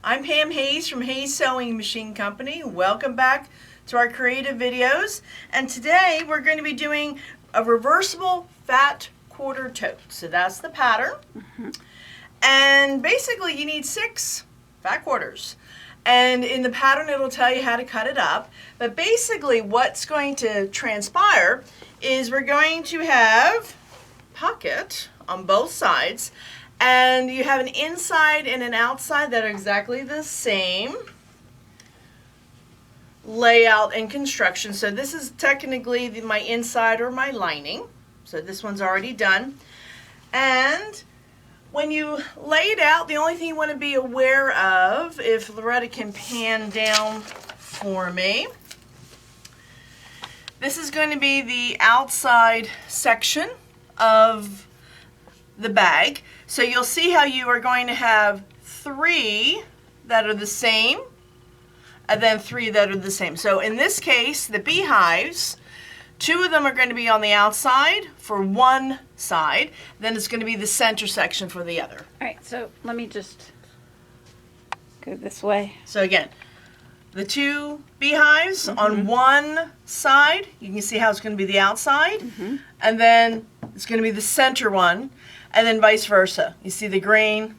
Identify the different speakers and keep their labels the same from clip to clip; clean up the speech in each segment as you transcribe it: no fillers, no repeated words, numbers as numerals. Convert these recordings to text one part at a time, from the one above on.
Speaker 1: I'm Pam Hayes from Hayes Sewing Machine Company. Welcome back to our creative videos. And today we're going to be doing a reversible fat quarter tote. So that's the pattern. And basically you need 6 fat quarters. And in the pattern it'll tell you how to cut it up. But basically what's going to transpire is we're going to have pocket on both sides. And you have an inside and an outside that are exactly the same layout and construction. So this is technically my inside or my lining. So this one's already done. And when you lay it out, the only thing you want to be aware of, if Loretta can pan down for me, this is going to be the outside section of the bag. So you'll see how you are going to have 3 that are the same and then 3 that are the same. So in this case, the beehives, 2 of them are going to be on the outside for one side, then it's going to be the center section for the other.
Speaker 2: All right, so let me just go this way.
Speaker 1: So again, the 2 beehives on one side, you can see how it's going to be the outside, and then it's going to be the center one, and then vice versa. You see the green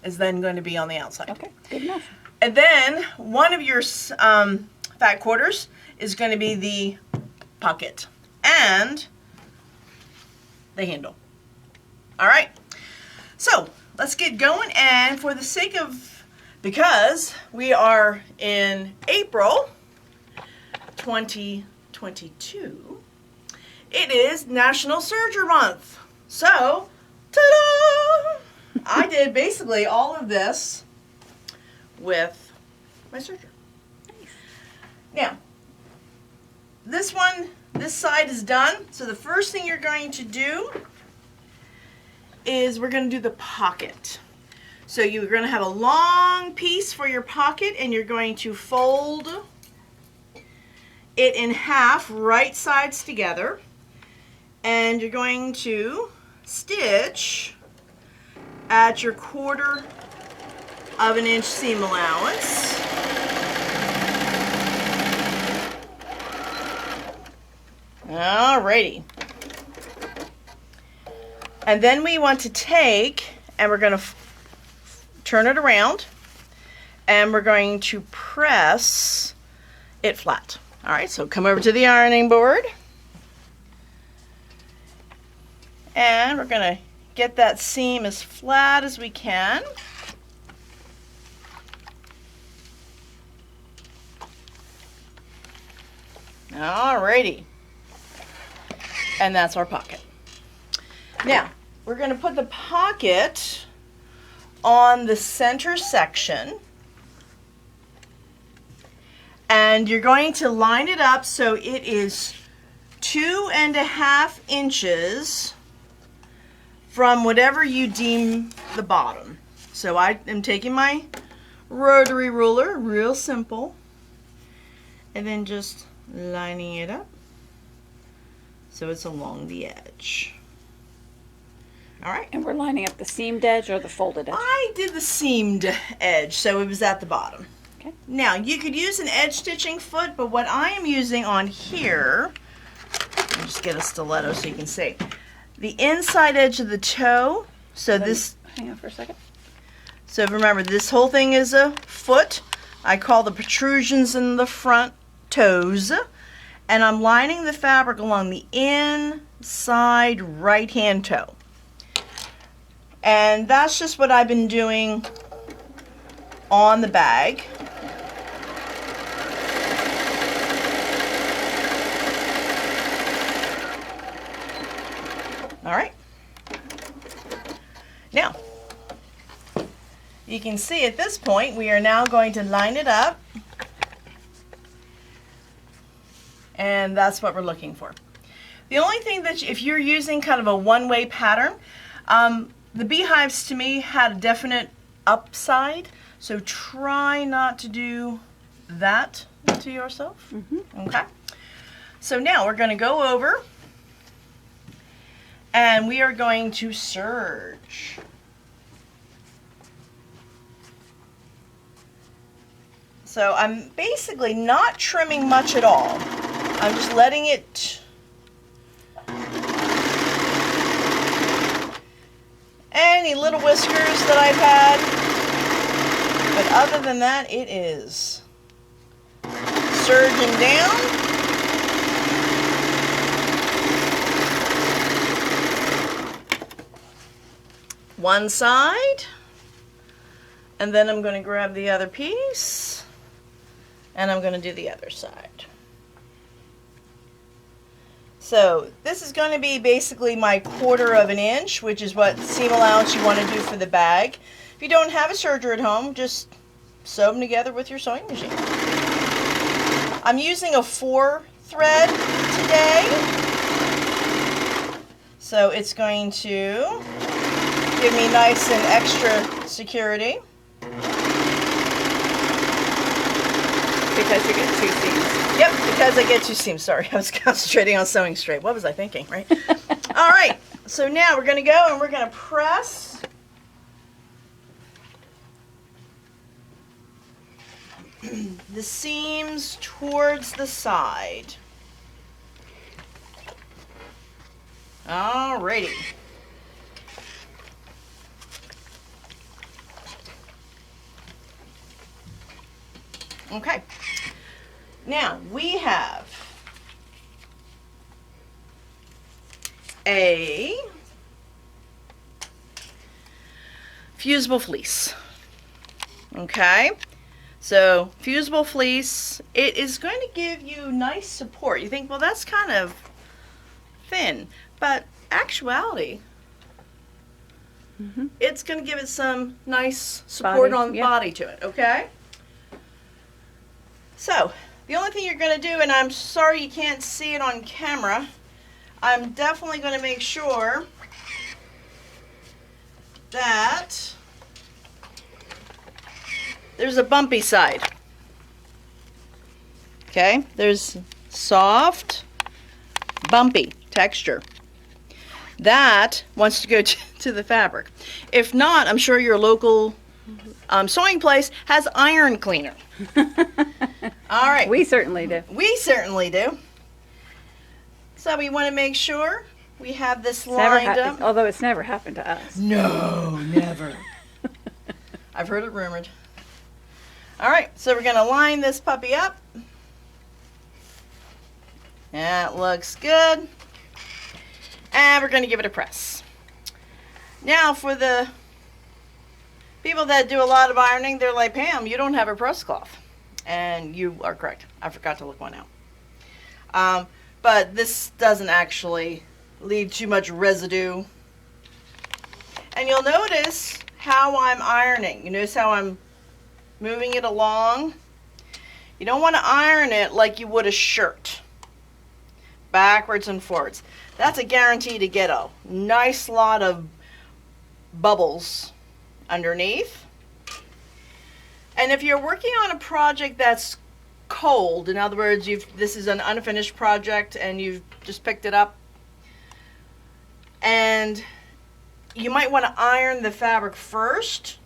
Speaker 1: is then going to be on the outside.
Speaker 2: Okay, good enough.
Speaker 1: And then one of your fat quarters is going to be the pocket and the handle. All right, so let's get going. And for the sake of, because we are in April 2022, it is National Serger Month. So, ta-da! I did basically all of this with my serger.
Speaker 2: Nice.
Speaker 1: Now, this side is done. So the first thing you're going to do is we're going to do the pocket. So you're going to have a long piece for your pocket and you're going to fold it in half, right sides together. And you're going to stitch at your 1/4 of an inch seam allowance. Alrighty. And then we want to take, and we're going to turn it around, and we're going to press it flat. Alright, so come over to the ironing board. And we're going to get that seam as flat as we can. Alrighty. And that's our pocket. Now, we're going to put the pocket on the center section. And you're going to line it up so it is 2.5 inches from whatever you deem the bottom. So I am taking my rotary ruler, real simple, and then just lining it up so it's along the edge. All right.
Speaker 2: And we're lining up the seamed edge or the folded edge?
Speaker 1: I did the seamed edge, so it was at the bottom.
Speaker 2: Okay.
Speaker 1: Now, you could use an edge stitching foot, but what I am using on here, let me just get a stiletto so you can see, the inside edge of the toe. So this,
Speaker 2: hang on for a second.
Speaker 1: so remember, this whole thing is a foot. I call the protrusions in the front toes. And I'm lining the fabric along the inside right-hand toe. And that's just what I've been doing on the bag. All right. Now, you can see at this point, we are now going to line it up. And that's what we're looking for. The only thing that, if you're using kind of a one-way pattern, the beehives to me had a definite upside, so try not to do that to yourself. Okay? So now we're going to go over and we are going to serge. So I'm basically not trimming much at all. I'm just letting it any little whiskers that I've had. But other than that, it is surging down. One side. And then I'm going to grab the other piece. And I'm going to do the other side. So this is going to be basically my 1/4 of an inch, which is what seam allowance you want to do for the bag. If you don't have a serger at home, just sew them together with your sewing machine. I'm using a 4 thread today. So it's going to give me nice and extra security.
Speaker 2: Because you get 2 seams.
Speaker 1: Yep, because I get 2 seams. Sorry, I was concentrating on sewing straight. What was I thinking, right? All right, so now we're going to go and we're going to press the seams towards the side. All righty. Okay. Now we have a fusible fleece. Okay. So fusible fleece, it is going to give you nice support. You think, well, that's kind of thin, but actuality, it's going to give it some nice support
Speaker 2: Body,
Speaker 1: on the
Speaker 2: yeah.
Speaker 1: body to it. Okay. So the only thing you're going to do, and I'm sorry you can't see it on camera, I'm definitely going to make sure that there's a bumpy side. Okay, there's soft, bumpy texture. That wants to go to the fabric. If not, I'm sure your local sewing place has iron cleaner. All right.
Speaker 2: We certainly do.
Speaker 1: We certainly do. So we want to make sure we have this
Speaker 2: It's never
Speaker 1: lined up.
Speaker 2: although it's never happened to us.
Speaker 1: No, never. I've heard it rumored. All right, so we're going to line this puppy up. That looks good. And we're going to give it a press. Now for the people that do a lot of ironing, they're like, Pam, you don't have a press cloth. And you are correct. I forgot to look one out. But this doesn't actually leave too much residue. And you'll notice how I'm ironing. You notice how I'm moving it along. You don't want to iron it like you would a shirt. Backwards and forwards. That's a guarantee to get a nice lot of bubbles underneath. And if you're working on a project that's cold, in other words, this is an unfinished project and you've just picked it up, and you might want to iron the fabric first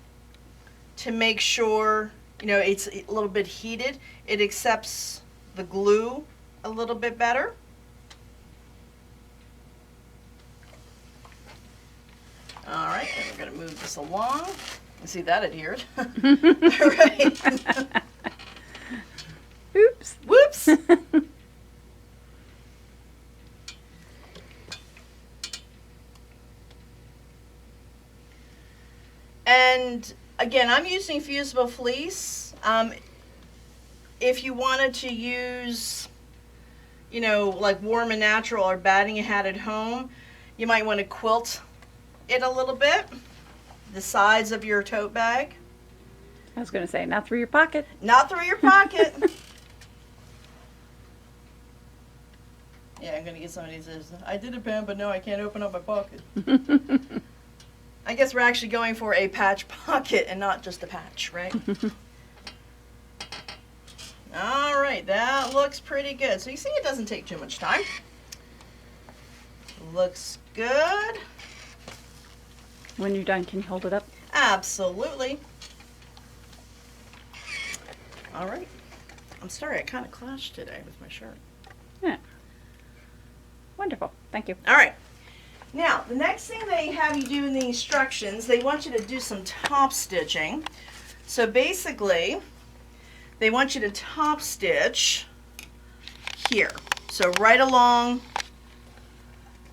Speaker 1: to make sure, you know, it's a little bit heated. It accepts the glue a little bit better. All right, and we're going to move this along. You see, that adhered. All right.
Speaker 2: Oops.
Speaker 1: Whoops. And again, I'm using fusible fleece. If you wanted to use, you know, like Warm and Natural or batting you had at home, you might want to quilt it a little bit, the sides of your tote bag.
Speaker 2: I was going to say, not through your pocket.
Speaker 1: Not through your pocket. Yeah, I'm going to get somebody who says, I did it, Pam, but no, I can't open up my pocket. I guess we're actually going for a patch pocket and not just a patch, right? All right, that looks pretty good. So you see it doesn't take too much time. Looks good.
Speaker 2: When you're done, can you hold it up?
Speaker 1: Absolutely. All right. I'm sorry, I kind of clashed today with my shirt.
Speaker 2: Yeah. Wonderful. Thank you.
Speaker 1: All right. Now, the next thing they have you do in the instructions, they want you to do some top stitching. So basically, they want you to top stitch here. So right along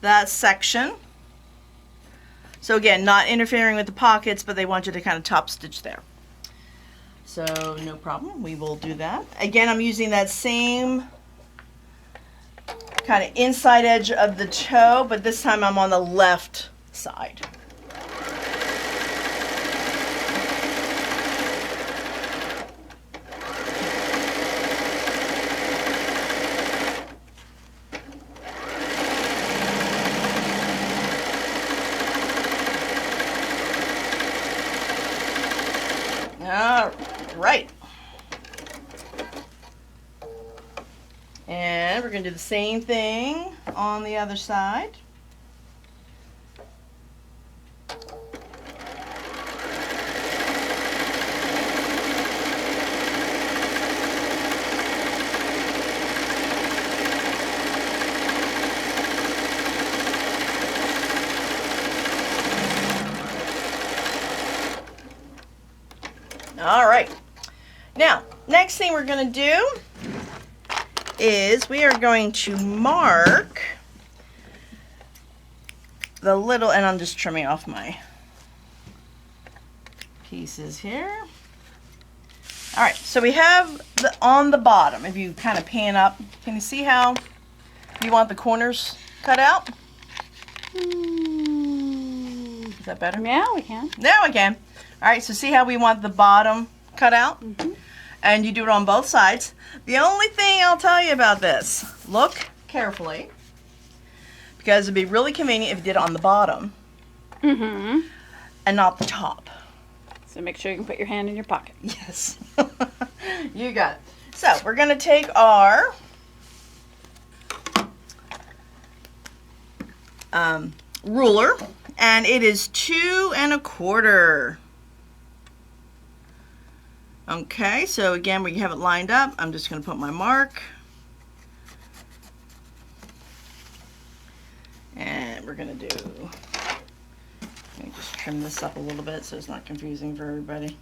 Speaker 1: that section. So again, not interfering with the pockets, but they want you to kind of top stitch there. So no problem, we will do that. Again, I'm using that same kind of inside edge of the toe, but this time I'm on the left side. All right. And we're going to do the same thing on the other side. All right. Now, next thing we're going to do is we are going to mark the little, and I'm just trimming off my pieces here. All right, so we have on the bottom, if you kind of pan up, can you see how you want the corners cut out? Is that better?
Speaker 2: Yeah, we can.
Speaker 1: Now we can. All right, so see how we want the bottom cut out?
Speaker 2: Mm-hmm.
Speaker 1: And you do it on both sides. The only thing I'll tell you about this, look carefully, because it'd be really convenient if you did it on the bottom
Speaker 2: Mm-hmm.
Speaker 1: and not the top.
Speaker 2: So make sure you can put your hand in your pocket.
Speaker 1: Yes. You got it. So we're going to take our ruler, and it is 2 1/4. Okay, so again, we have it lined up. I'm just going to put my mark. And we're going to do, let me just trim this up a little bit so it's not confusing for everybody.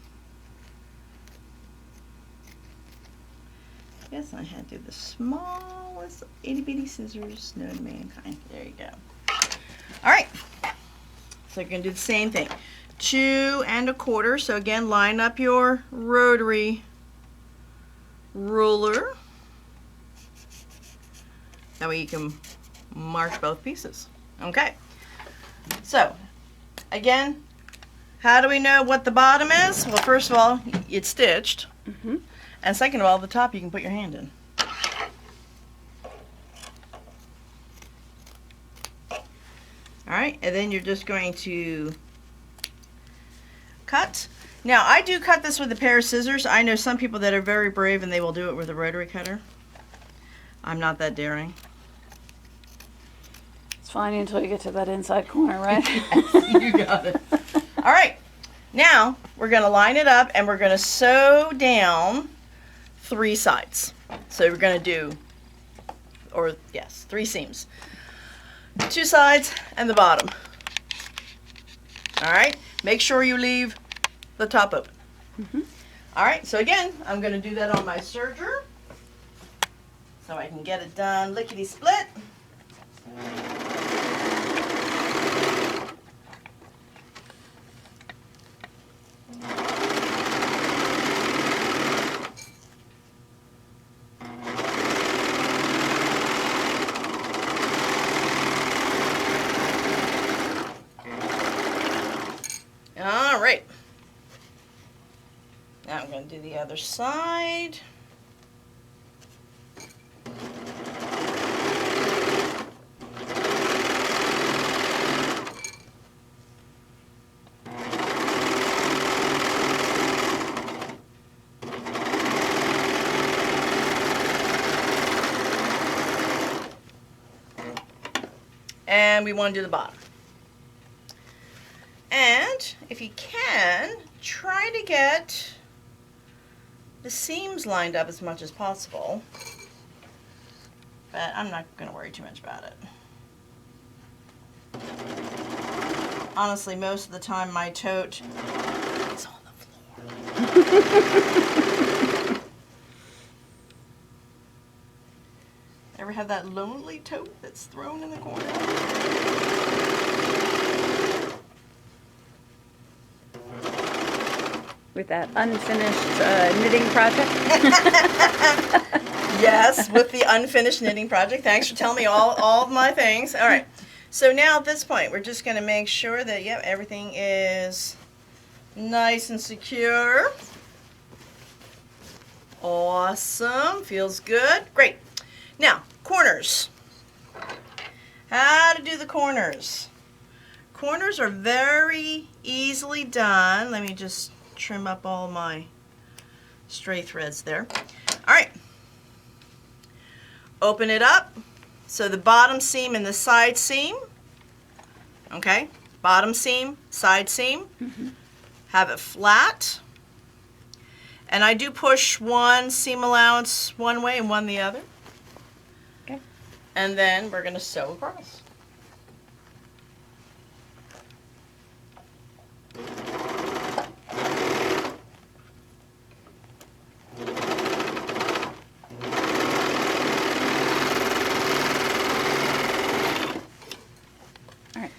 Speaker 1: Yes, I had to do the smallest itty bitty scissors known to mankind. There you go. All right, so you're going to do the same thing. 2 1/4. So again, line up your rotary ruler. That way you can mark both pieces. Okay. So again, how do we know what the bottom is? Well, first of all, it's stitched.
Speaker 2: Mm-hmm.
Speaker 1: And second of all, the top you can put your hand in. All right, and then you're just going to cut. Now, I do cut this with a pair of scissors. I know some people that are very brave and they will do it with a rotary cutter. I'm not that daring.
Speaker 2: It's fine until you get to that inside corner, right?
Speaker 1: Yes, you got it. All right, now we're going to line it up and we're going to sew down 3 sides. So we're going to do, 3 seams. 2 sides and the bottom. All right, make sure you leave the top open.
Speaker 2: Mm-hmm.
Speaker 1: All right, so again, I'm going to do that on my serger so I can get it done lickety split. All right. Now I'm going to do the other side. And we want to do the bottom. And if you can, try to get the seams lined up as much as possible. But I'm not going to worry too much about it. Honestly, most of the time my tote is on the floor. Ever have that lonely tote that's thrown in the corner?
Speaker 2: With that unfinished knitting project.
Speaker 1: Yes, with the unfinished knitting project. Thanks for telling me all of my things. All right. So now at this point, we're just going to make sure that, yep, everything is nice and secure. Awesome. Feels good. Great. Now, corners. How to do the corners. Corners are very easily done. Let me just trim up all my stray threads there. All right. Open it up. So the bottom seam and the side seam, okay, bottom seam, side seam, have it flat. And I do push one seam allowance one way and one the other.
Speaker 2: Okay.
Speaker 1: And then we're going to sew across.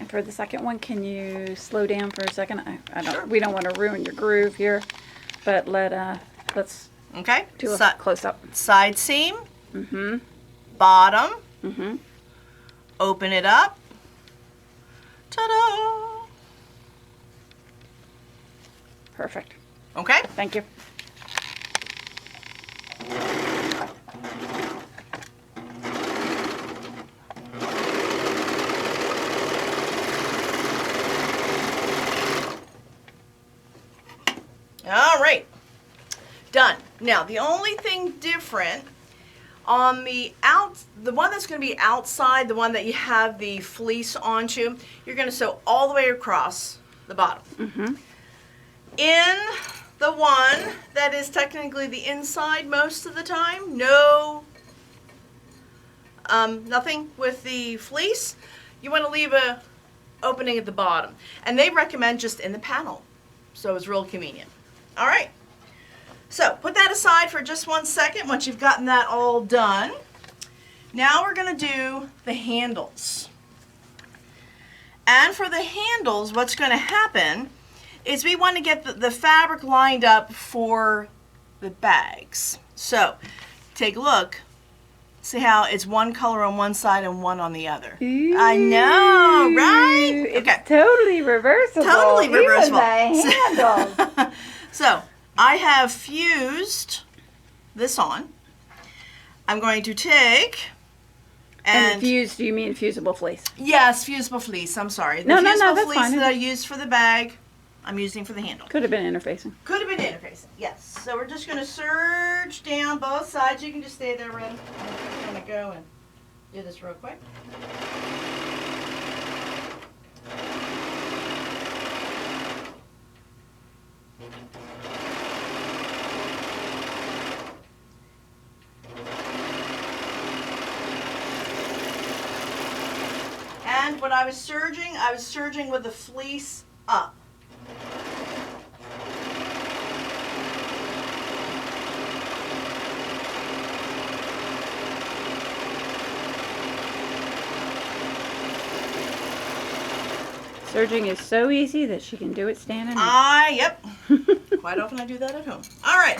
Speaker 2: For the second one, can you slow down for a second? I don't.
Speaker 1: Sure.
Speaker 2: We don't want to ruin your groove here, but let's
Speaker 1: Okay.
Speaker 2: do a close up.
Speaker 1: Side seam. Bottom. Open it up. Ta-da!
Speaker 2: Perfect.
Speaker 1: Okay.
Speaker 2: Thank you.
Speaker 1: All right, done. Now, the only thing different on the one that's going to be outside, the one that you have the fleece onto, you're going to sew all the way across the bottom. In the one that is technically the inside most of the time, nothing with the fleece, you want to leave a opening at the bottom. And they recommend just in the panel, so it's real convenient. All right, so put that aside for just 1 second once you've gotten that all done. Now we're going to do the handles. And for the handles, what's going to happen is we want to get the fabric lined up for the bags. So take a look. See how it's one color on one side and one on the other.
Speaker 2: Ooh,
Speaker 1: I know, right?
Speaker 2: It's totally reversible.
Speaker 1: Totally reversible.
Speaker 2: Even the handles.
Speaker 1: So I have fused this on. I'm going to take
Speaker 2: and fused, you mean fusible fleece?
Speaker 1: Yes, fusible fleece. I'm sorry.
Speaker 2: No,
Speaker 1: the fusible
Speaker 2: that's
Speaker 1: fleece
Speaker 2: fine.
Speaker 1: that I used for the bag, I'm using for the handle.
Speaker 2: Could have been interfacing.
Speaker 1: Could have been interfacing, yes. So we're just going to serge down both sides. You can just stay there, Red. I'm just going to go and do this real quick. And when I was serging with the fleece up.
Speaker 2: Serging is so easy that she can do it standing up.
Speaker 1: Yep. Quite often I do that at home. All right.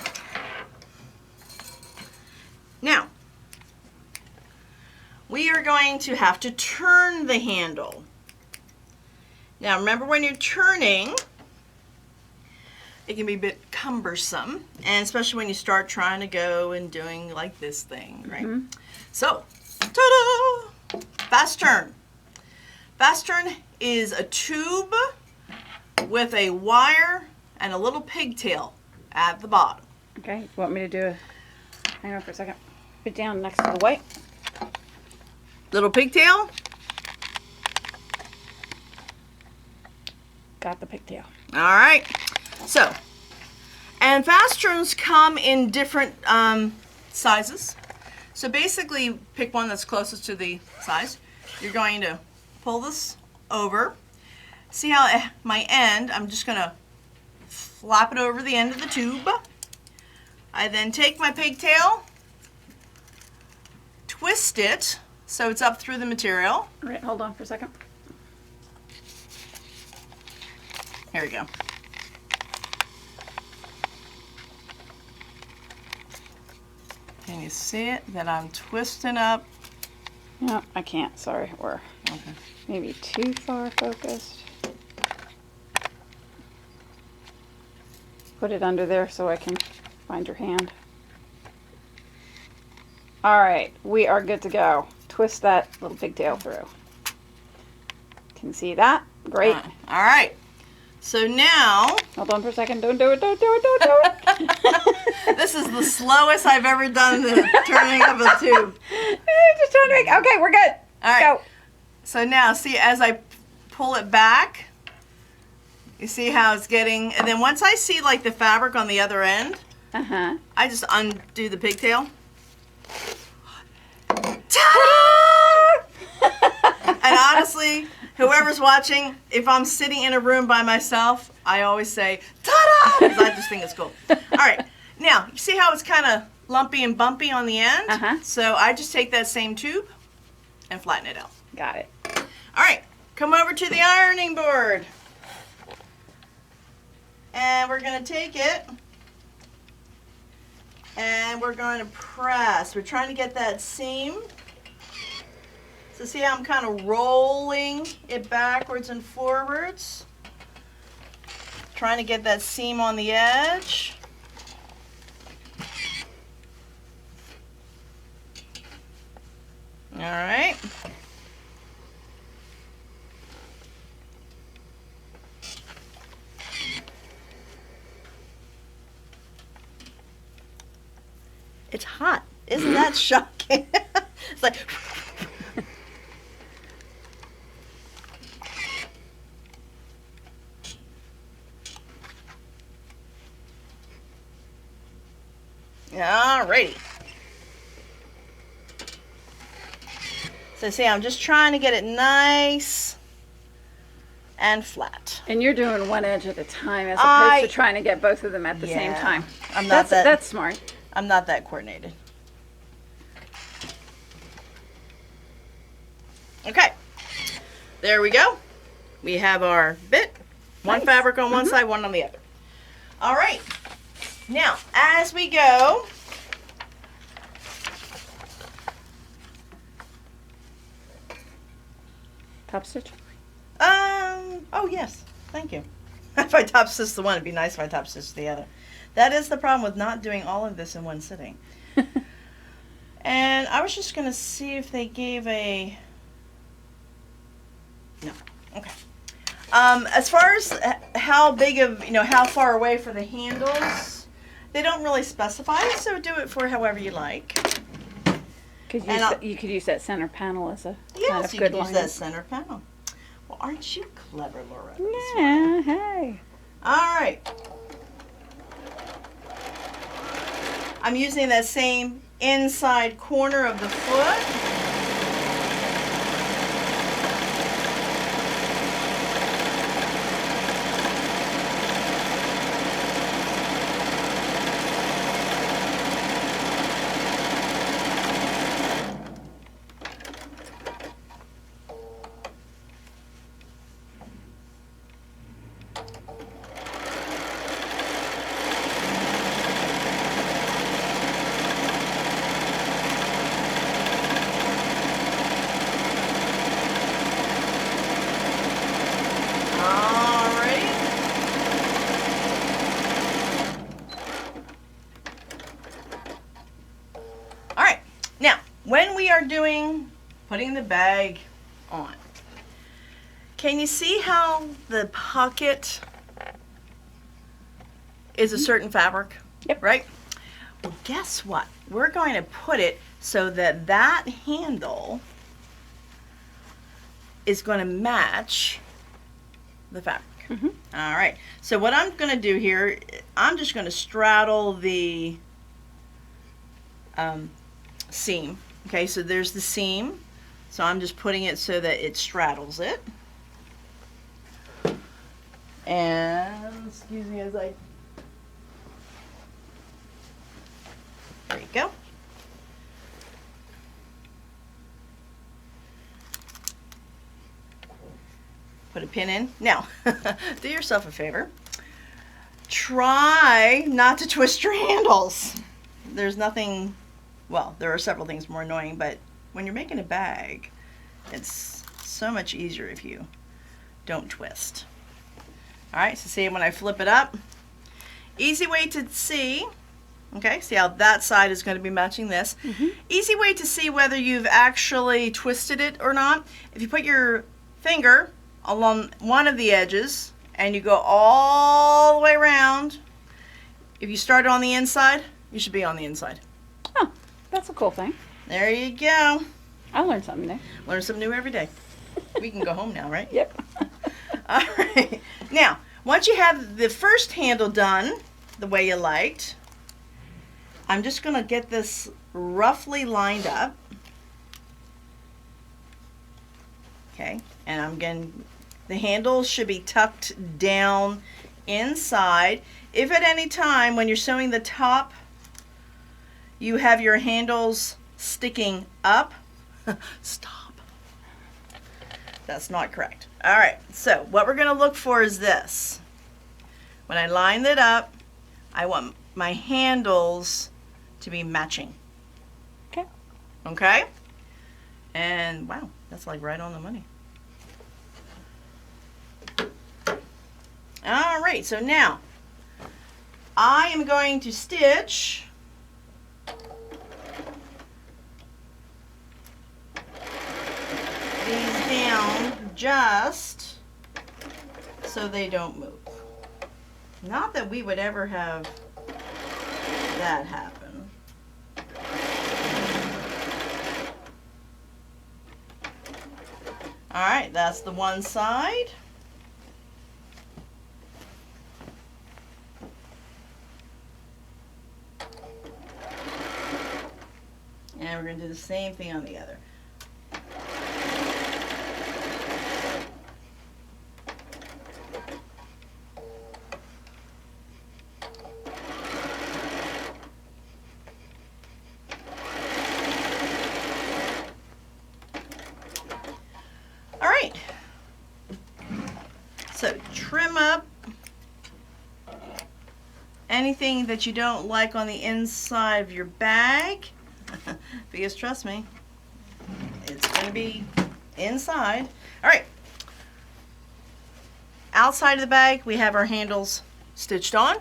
Speaker 1: Now, we are going to have to turn the handle. Now, remember when you're turning, it can be a bit cumbersome, and especially when you start trying to go and doing like this thing, right? So, ta-da! Fast turn. Fast turn is a tube with a wire and a little pigtail at the bottom.
Speaker 2: Okay, you want me to do hang on for a second. Put it down next to the white.
Speaker 1: Little pigtail.
Speaker 2: Got the pigtail.
Speaker 1: All right. So, and And fasteners come in different sizes. So basically, pick one that's closest to the size. You're going to pull this over. See how my end, I'm just going to flap it over the end of the tube. I then take my pigtail, twist it so it's up through the material.
Speaker 2: All right, hold on for a second.
Speaker 1: Here we go. Can you see it? That I'm twisting up.
Speaker 2: No, I can't. Sorry, or
Speaker 1: Okay.
Speaker 2: maybe too far focused. Put it under there so I can find your hand. All right, we are good to go. Twist that little pigtail through. Can you see that? Great.
Speaker 1: All right. So now,
Speaker 2: Hold on for a second. Don't do it. Don't do it. Don't do it.
Speaker 1: this is the slowest I've ever done the turning of a tube.
Speaker 2: Just trying to make. Okay, we're good.
Speaker 1: All right.
Speaker 2: Go.
Speaker 1: So now, see, as I pull it back, you see how it's getting, and then once I see like the fabric on the other end,
Speaker 2: Uh-huh.
Speaker 1: I just undo the pigtail. Ta-da! And honestly, whoever's watching, if I'm sitting in a room by myself, I always say, ta-da! Because I just think it's cool. All right. Now, you see how it's kind of lumpy and bumpy on the end?
Speaker 2: Uh-huh.
Speaker 1: So I just take that same tube and flatten it out.
Speaker 2: Got it.
Speaker 1: All right. Come over to the ironing board. And we're going to take it and we're going to press. We're trying to get that seam. So see how I'm kind of rolling it backwards and forwards? Trying to get that seam on the edge. All right. It's hot. Isn't that shocking? It's like... Alrighty. So see, I'm just trying to get it nice and flat.
Speaker 2: And you're doing one edge at a time as opposed to trying to get both of them at the same
Speaker 1: Yeah.
Speaker 2: time.
Speaker 1: I'm not
Speaker 2: That's smart.
Speaker 1: I'm not that coordinated. Okay. There we go. We have our bit. One
Speaker 2: Nice.
Speaker 1: fabric on one side, one on the other. All right. Now, as we go,
Speaker 2: Top stitch.
Speaker 1: oh yes, thank you. If I top stitch the one, it'd be nice if I top stitch the other. That is the problem with not doing all of this in one sitting. And I was just going to see if they gave a... No. Okay. As far as how big of, how far away for the handles, they don't really specify, so do it for however you like.
Speaker 2: You could use that center panel as a
Speaker 1: Yes,
Speaker 2: kind of
Speaker 1: you
Speaker 2: good
Speaker 1: can use
Speaker 2: line.
Speaker 1: that center panel. Well, aren't you clever, Laura?
Speaker 2: Yeah, hey.
Speaker 1: All right. I'm using that same inside corner of the foot. When we are putting the bag on, can you see how the pocket is a certain fabric?
Speaker 2: Yep.
Speaker 1: Right? Well, guess what? We're going to put it so that that handle is going to match the fabric.
Speaker 2: Mhm.
Speaker 1: All right. So what I'm going to do here, I'm just going to straddle the seam. Okay, so there's the seam. So I'm just putting it so that it straddles it. And excuse me as I, there you go. Put a pin in. Now, do yourself a favor. Try not to twist your handles. There's nothing, well, there are several things more annoying, but when you're making a bag, it's so much easier if you don't twist. All right, so see when I flip it up, easy way to see, okay, see how that side is going to be matching this. Easy way to see whether you've actually twisted it or not. If you put your finger along one of the edges and you go all the way around, if you start on the inside, you should be on the inside.
Speaker 2: Oh, that's a cool thing.
Speaker 1: There you go.
Speaker 2: I learned something new.
Speaker 1: Learn something new every day. We can go home now, right?
Speaker 2: Yep.
Speaker 1: All right. Now, once you have the first handle done the way you liked, I'm just going to get this roughly lined up. Okay, and I'm going, the handles should be tucked down inside. If at any time when you're sewing the top, you have your handles sticking up, stop. That's not correct. All right, so what we're going to look for is this. When I line it up, I want my handles to be matching.
Speaker 2: Okay.
Speaker 1: Okay? And wow, that's like right on the money. All right, so now I am going to stitch these down just so they don't move. Not that we would ever have that happen. All right, that's the one side. And we're going to do the same thing on the other. All right. So trim up anything that you don't like on the inside of your bag. Because trust me, it's going to be inside. All right. Outside of the bag, we have our handles stitched on.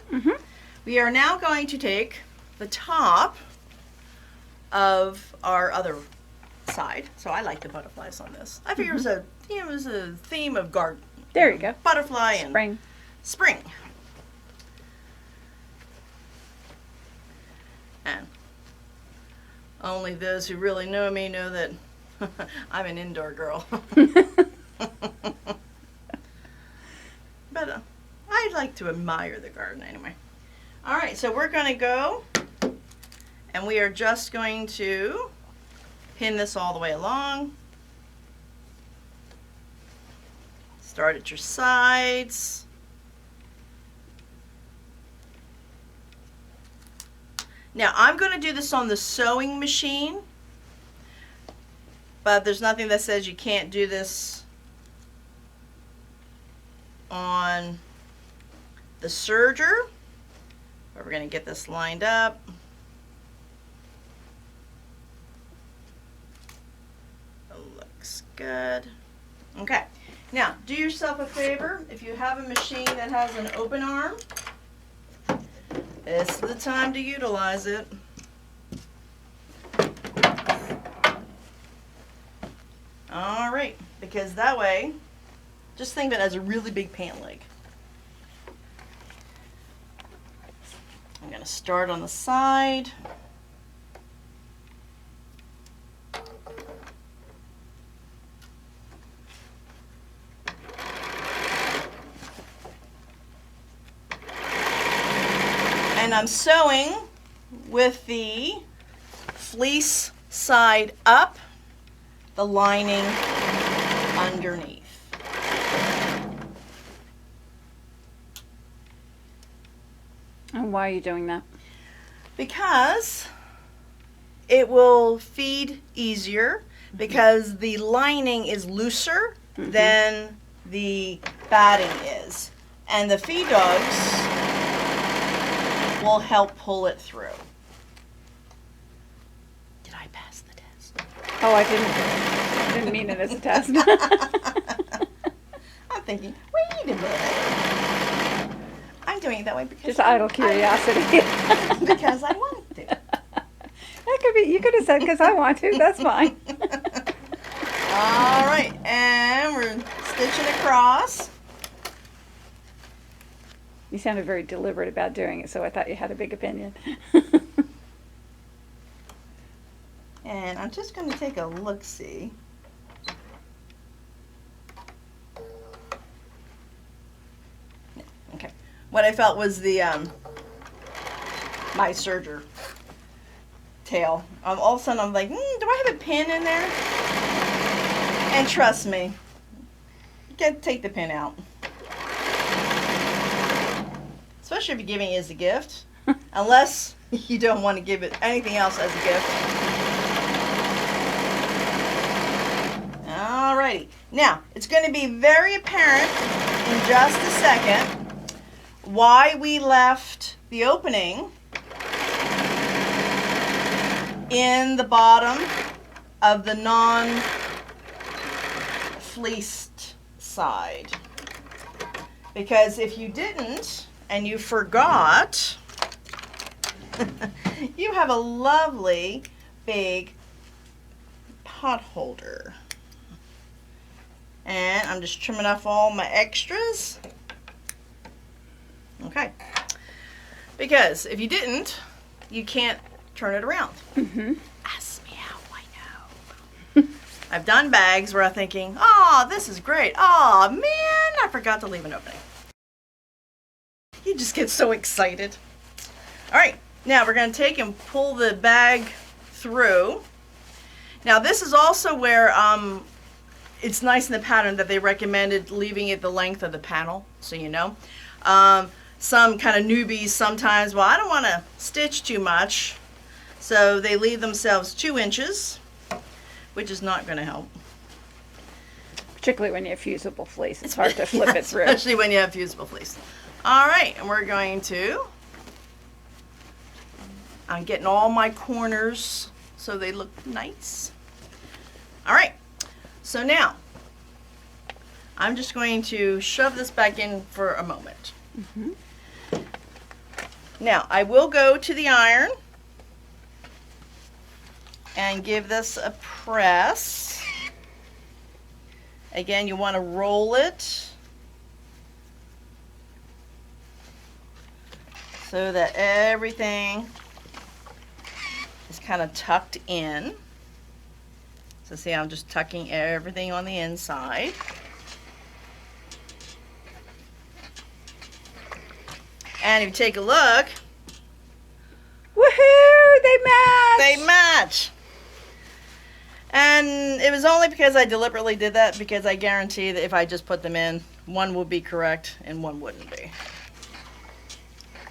Speaker 1: We are now going to take the top of our other side. So I like the butterflies on this. I figure it was a theme of garden.
Speaker 2: There you go.
Speaker 1: Butterfly and
Speaker 2: Spring.
Speaker 1: And only those who really know me know that I'm an indoor girl. But I like to admire the garden anyway. All right, so we're going to go and we are just going to pin this all the way along. Start at your sides. Now I'm going to do this on the sewing machine, but there's nothing that says you can't do this on the serger. But we're going to get this lined up. Looks good. Okay. Now, do yourself a favor. If you have a machine that has an open arm, this is the time to utilize it. All right, because that way, just think of it as a really big pant leg. I'm going to start on the side. I'm sewing with the fleece side up, the lining underneath.
Speaker 2: And why are you doing that?
Speaker 1: Because it will feed easier, because the lining is looser than the batting is. And the feed dogs will help pull it through. Did I pass the test?
Speaker 2: Oh, I didn't mean it as a test.
Speaker 1: I'm thinking, wait a minute. I'm doing it that way because
Speaker 2: Just idle curiosity.
Speaker 1: because I want to.
Speaker 2: That could be. You could have said because I want to. That's fine.
Speaker 1: All right, and we're stitching across.
Speaker 2: You sounded very deliberate about doing it, so I thought you had a big opinion.
Speaker 1: And I'm just going to take a look-see. Okay. What I felt was the my serger tail. All of a sudden I'm like, do I have a pin in there? And trust me, take the pin out. Especially if you're giving it as a gift. Unless you don't want to give it anything else as a gift. Alrighty. Now, it's going to be very apparent in just a second why we left the opening in the bottom of the non-fleeced side. Because if you didn't, and you forgot, you have a lovely big pot holder. And I'm just trimming off all my extras. Okay. Because if you didn't, you can't turn it around. Ask me how I know. I've done bags where I'm thinking, oh, this is great. Oh, man, I forgot to leave an opening. You just get so excited. All right, now we're going to take and pull the bag through. Now this is also where it's nice in the pattern that they recommended leaving it the length of the panel, so you know. Some kind of newbies sometimes, well, I don't want to stitch too much, so they leave themselves 2 inches, which is not going to help.
Speaker 2: Particularly when you have fusible fleece, it's hard to flip it through.
Speaker 1: Especially when you have fusible fleece. All right, and we're going to, I'm getting all my corners so they look nice. All right, so now I'm just going to shove this back in for a moment. Now I will go to the iron and give this a press. Again, you want to roll it so that everything is kind of tucked in. So see, I'm just tucking everything on the inside. And if you take a look,
Speaker 2: Woohoo! They match!
Speaker 1: they match. And it was only because I deliberately did that, because I guarantee that if I just put them in, one would be correct and one wouldn't be.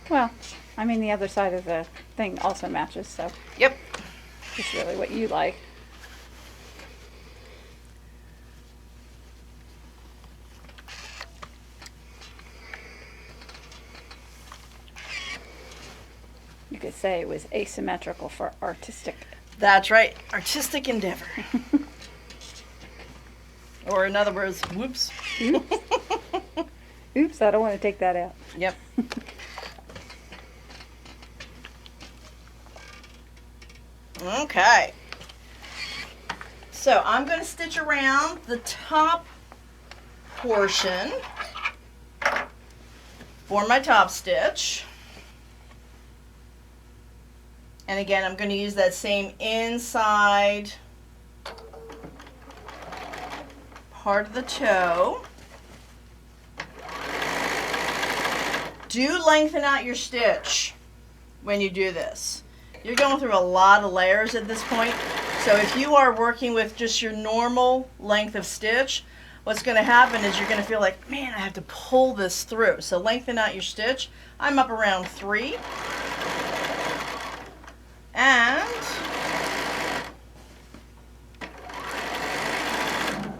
Speaker 2: Well, I mean, the other side of the thing also matches, so
Speaker 1: Yep.
Speaker 2: it's really what you like. You could say it was asymmetrical for artistic.
Speaker 1: That's right. Artistic endeavor. Or in other words, whoops.
Speaker 2: Oops. Oops, I don't want to take that out.
Speaker 1: Yep. Okay. So I'm going to stitch around the top portion for my top stitch. And again, I'm going to use that same inside part of the toe. Do lengthen out your stitch. when you do this. You're going through a lot of layers at this point. So if you are working with just your normal length of stitch, what's going to happen is you're going to feel like, man, I have to pull this through. So lengthen out your stitch. I'm up around 3. And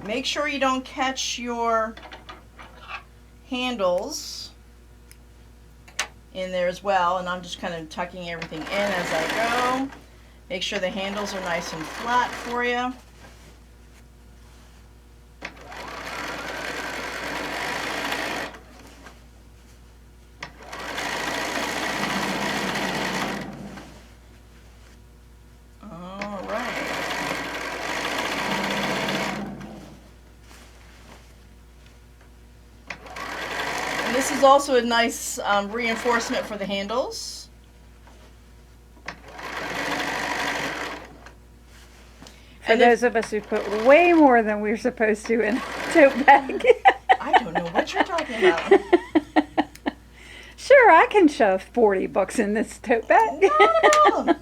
Speaker 1: make sure you don't catch your handles in there as well, and I'm just kind of tucking everything in as I go. Make sure the handles are nice and flat for you. All right. And this is also a nice reinforcement for the handles.
Speaker 2: For those of us who put way more than we're supposed to in a tote bag.
Speaker 1: I don't know what you're talking about.
Speaker 2: Sure, I can shove 40 books in this tote bag.
Speaker 1: Not a problem.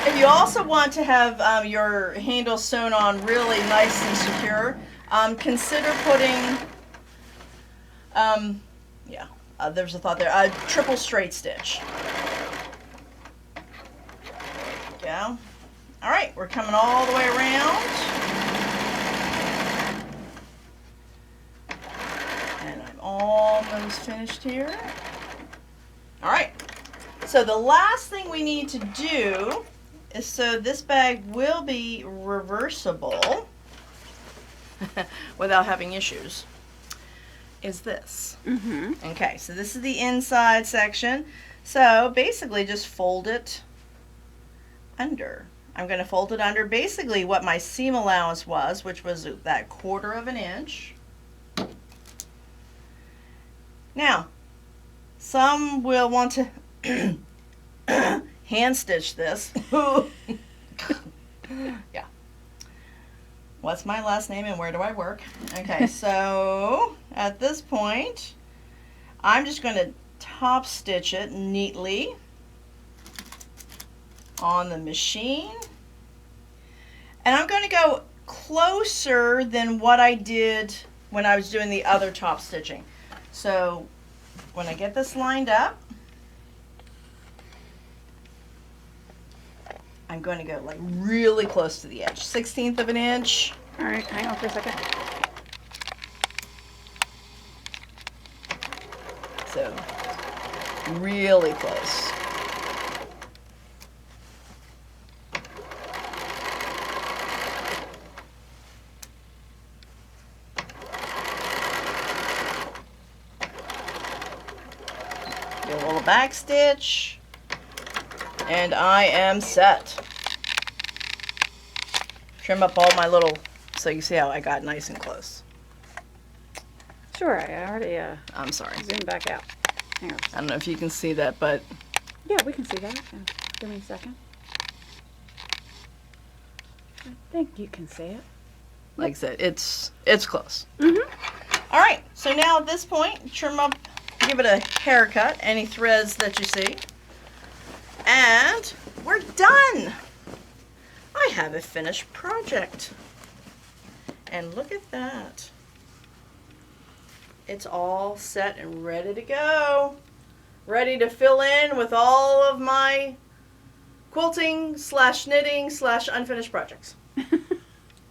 Speaker 1: If you also want to have your handle sewn on really nice and secure, consider putting, there's a thought there, a triple straight stitch. There you go. All right, we're coming all the way around. And I'm almost finished here. All right, so the last thing we need to do is, so this bag will be reversible without having issues, is this.
Speaker 2: Mm-hmm.
Speaker 1: Okay, so this is the inside section. So basically just fold it under. I'm going to fold it under basically what my seam allowance was, which was that 1/4 of an inch. Now, some will want to hand stitch this. Yeah. What's my last name and where do I work? Okay, so at this point, I'm just going to top stitch it neatly on the machine. And I'm going to go closer than what I did when I was doing the other top stitching. So when I get this lined up, I'm going to go like really close to the edge, 1/16 of an inch.
Speaker 2: All right, hang on for a second.
Speaker 1: So really close. Do a little back stitch, and I am set. Trim up all my little, so you see how I got nice and close.
Speaker 2: Sure, I already
Speaker 1: I'm sorry.
Speaker 2: zoomed back out. Hang on.
Speaker 1: I don't know if you can see that, but
Speaker 2: Yeah, we can see that. Give me a second. I think you can see it.
Speaker 1: like I said, it's close.
Speaker 2: Mm-hmm.
Speaker 1: All right, so now at this point, trim up, give it a haircut, any threads that you see, and we're done. I have a finished project, and look at that. It's all set and ready to go, ready to fill in with all of my quilting / knitting / unfinished projects.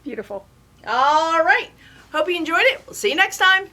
Speaker 2: Beautiful.
Speaker 1: All right, hope you enjoyed it. We'll see you next time.